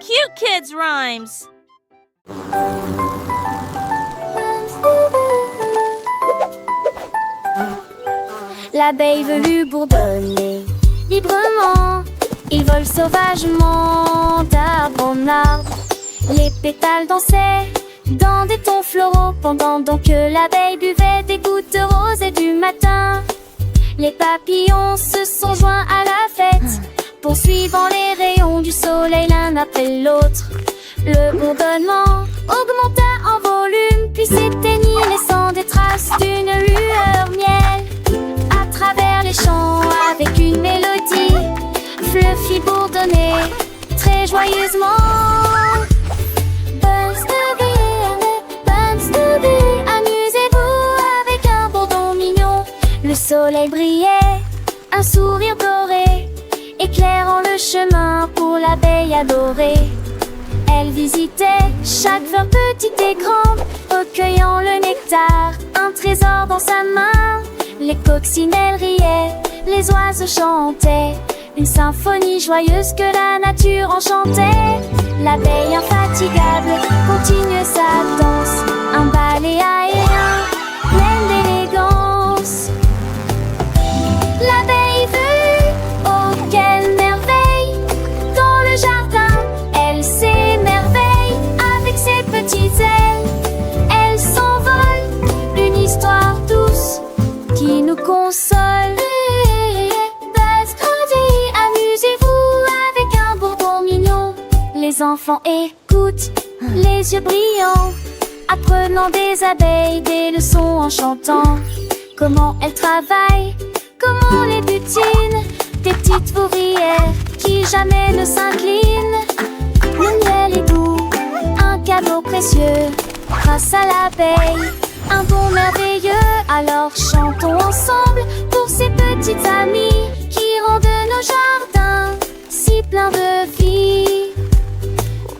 cute kids' rhymes. L'abeille veut bourdonner librement. Il vole sauvagement d'arbre en arbre. Les pétales dansaient dans des tons floraux, pendant donc que l'abeille buvait des gouttes de rosée du matin. Les papillons se sont joints à la fête, poursuivant les rayons du soleil l'un après l'autre. Le bourdonnement augmenta en volume, puis s'éteignit, laissant des traces d'une lueur miel. À travers les champs, avec une mélodie, Fluffy bourdonnait très joyeusement. Amusez-vous avec un bourdon mignon. Le soleil brillait, un sourire doré, éclairant le chemin pour l'abeille adorée. Elle visitait chaque fleur petite et grande, recueillant le nectar, un trésor dans sa main. Les coccinelles riaient, les oiseaux chantaient, une symphonie joyeuse que la nature enchantait. L'abeille infatigable continuait sa danse, un ballet aérien plein d'élégance. L'abeille vue, oh quelle merveille! Dans le jardin, elle s'émerveille avec ses petites ailes. Elle s'envole, une histoire douce qui nous console. Amusez-vous avec un bourdon mignon. Les enfants écoutent, les yeux brillants, apprenant des abeilles des leçons en chantant. Comment elles travaillent, comment les butinent, des petites ouvrières qui jamais ne s'inclinent. Le miel est doux, un cadeau précieux, grâce à l'abeille, un don merveilleux. Alors chantons ensemble pour ces petites amies qui rendent nos jardins si pleins de vie.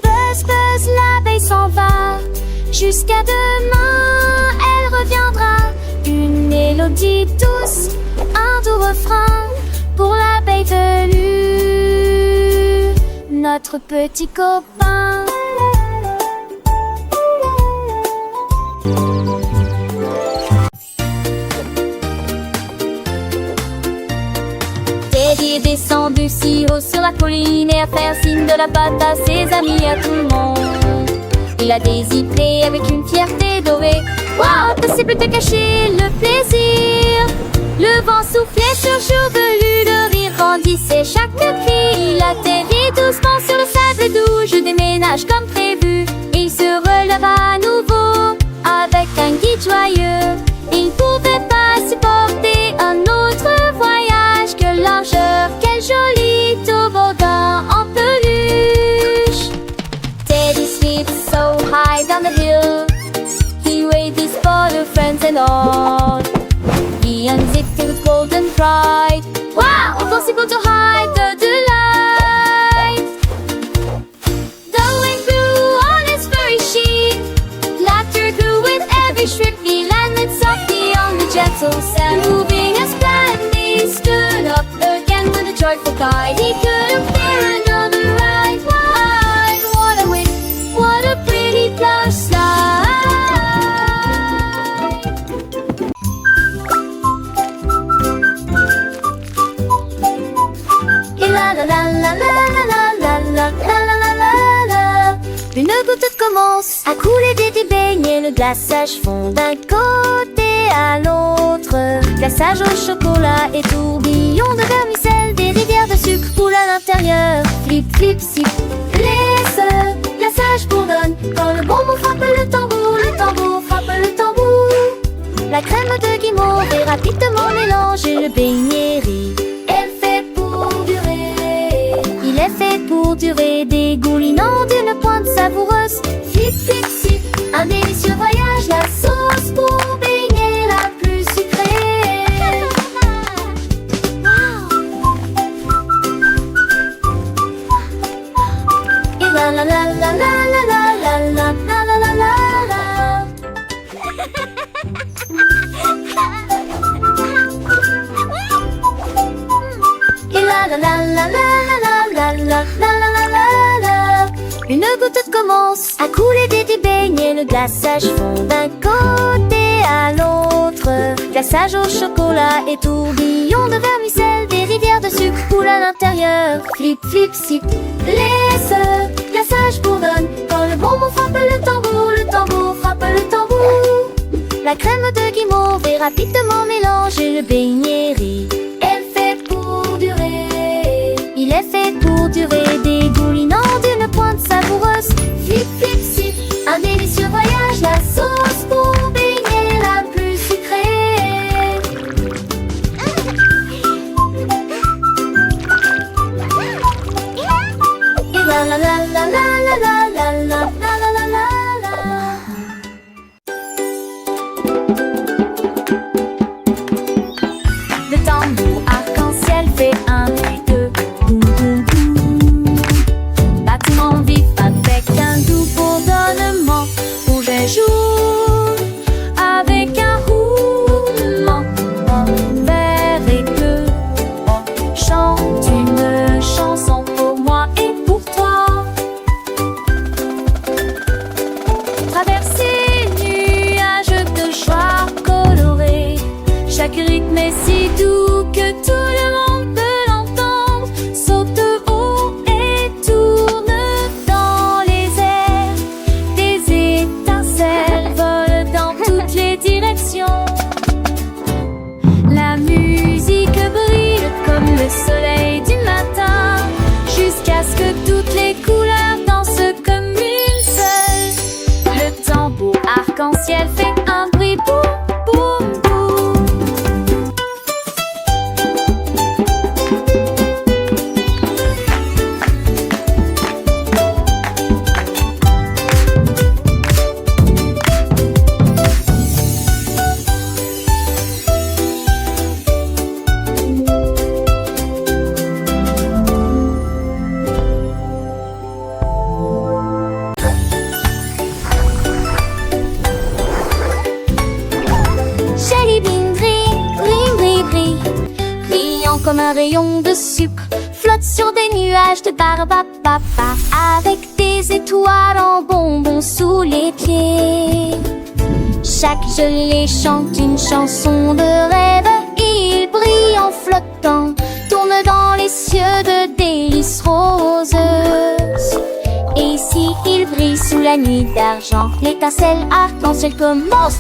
Buzz, buzz, l'abeille s'en va, jusqu'à demain elle reviendra. Une mélodie douce, un doux refrain pour l'abeille velue, notre petit copain. Teddy est descendu si haut sur la colline et à faire signe de la patte à ses amis, à tout le monde. Il a dézippé avec une fierté dorée. Waouh, impossible de cacher le plaisir. Le vent soufflait sur jour velu, le rire grandissait chaque cri. Il atterrit doucement sur le sable doux. Je déménage comme prévu. Il se releva à nouveau avec un guide joyeux. Il pouvait pas supporter un autre voyage que largeur. Quel joli toboggan en peluche. Teddy sleeps so high down the hill. He waved his photo friends and all. He unzipped it with golden pride. Wow, impossible to hide the delight. The wind blew on his furry sheet. Laughter grew with every shriek. He landed softly on the gentle sand. Moving as planned, he stood up again with a joyful cry. He couldn't bear another ride. What a wind, what a pretty plush slide. Une goutte commence à couler des beignets. Le glaçage fond d'un côté à l'autre. Glaçage au chocolat et tourbillon de vermicelle. Des rivières de sucre coulent à l'intérieur. Flip, flip, sip. Laisse, glaçage bourdonne. Quand le bonbon frappe le tambour frappe le tambour. La crème de guimauve est rapidement mélangée. Le beignet rit. Il est fait pour durer, dégoulinant d'une pointe savoureuse. Flip, flip, sip, un délicieux voyage. La sauce pour beignet la plus sucrée. Et la la la la la la la la la la la la la. Et la la la la la la la la la la la la. commence à couler des beignets. Le glaçage fond d'un côté à l'autre. Glaçage au chocolat et tourbillon de vermicelle. Des rivières de sucre coulent à l'intérieur. Flip, flip, sip. Laisse, glaçage bourdonne. Quand le bonbon frappe le tambour frappe le tambour. La crème de guimauve est rapidement mélangée. Le beignet rit. Elle fait pour durer. Il est fait pour durer, dégoulinant d'une pointe savoureuse. Flip, flip, sip, un délicieux voyage. La sauce pour beignet la plus sucrée. Et la la la la la la la la la la la la. Le tambour arc-en-ciel fait un bruit de boum boum boum. Battement vif avec un doux bourdonnement. Rouge et jaune avec un roulement. Vert et bleu chante une chanson pour moi et pour toi. Traverser nuages de joie colorée. Chaque rythme est si doux que tout le monde peut l'entendre. Saute haut et tourne dans les airs. Des étincelles volent dans toutes les directions. La musique brille comme le soleil du matin, jusqu'à ce que toutes les couleurs dansent comme une seule. Le tambour arc-en-ciel fait un bruit boum boum boum. Jelly bean brille, brillant comme un rayon de sucre, flotte sur des nuages de barbapapa, avec des étoiles en bonbons sous les pieds. Chaque gelée chante une chanson de rêve, il brille en flottant, tourne dans les cieux de délices roses. Et si il brille sous la nuit d'argent, l'étincelle arc-en-ciel commence.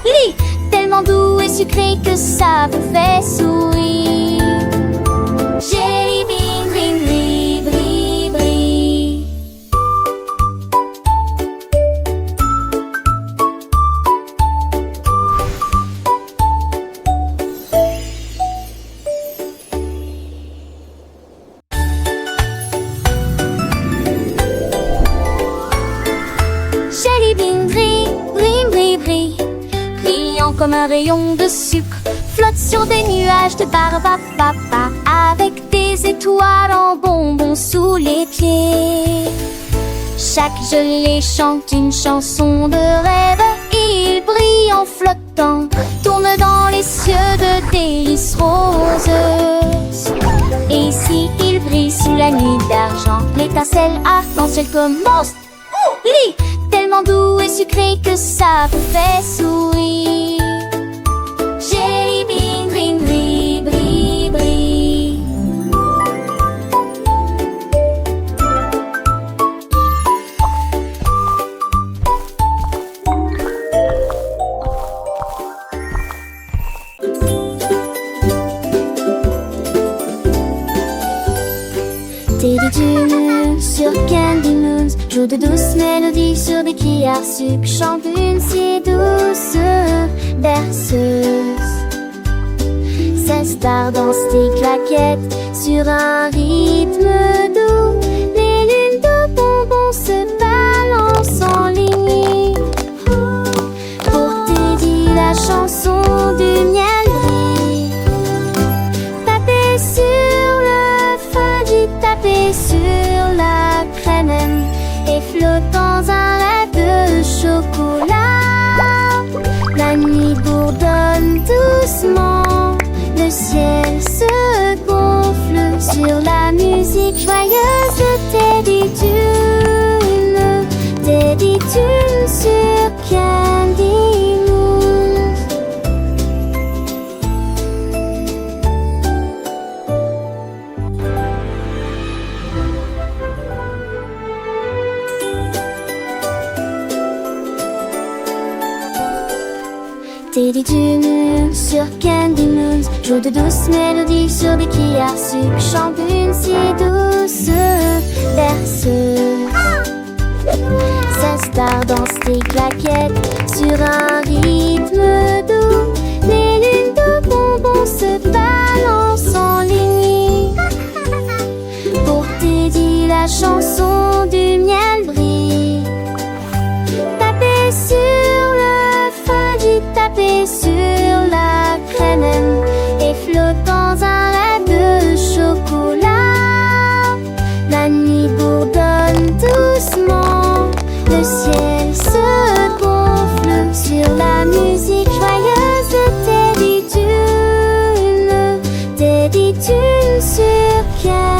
Lit, tellement doux et sucré que ça vous fait sourire. Jelly bean brille, brille, brille. Jelly bean brille, brillant comme un rayon de sucre, flotte sur des nuages de barbapapa, avec des étoiles en bonbons sous les pieds. Chaque gelée chante une chanson de rêve, il brille en flottant, tourne dans les cieux de délices roses. Et si il brille sous la nuit d'argent, l'étincelle arc-en-ciel commence. Lit, tellement doux et sucré que ça vous fait sourire. Jelly bean brille, brille, brille. Teddy Dunes sur Candy Moons joue de douces mélodies sur des cuillères sucre, chante une si douce berceuse. Ses stars dansent des claquettes sur un rythme doux. Les lunes de bonbons se balancent en ligne. Pour Teddy, la chanson du miel brille. Tapez sur le fudgy, tapez sur la crème et flotte dans un rêve de chocolat. La nuit bourdonne doucement, le ciel se gonfle sur la musique joyeuse de Teddy Dunes. Teddy du Moon sur Candy Moons joue de douces mélodies sur des cuillères sucre, chante une si douce berceuse. 16 stars dansent des claquettes sur un rythme doux. Les lunes de bonbons se balancent en ligne. Pour Teddy, la chanson du miel brille. Tapez sur le fondue, tapez sur la crème et flotte dans un rêve de chocolat. La nuit bourdonne doucement, le ciel se gonfle sur la musique joyeuse de Teddy Dune. Teddy Dune sur Candy.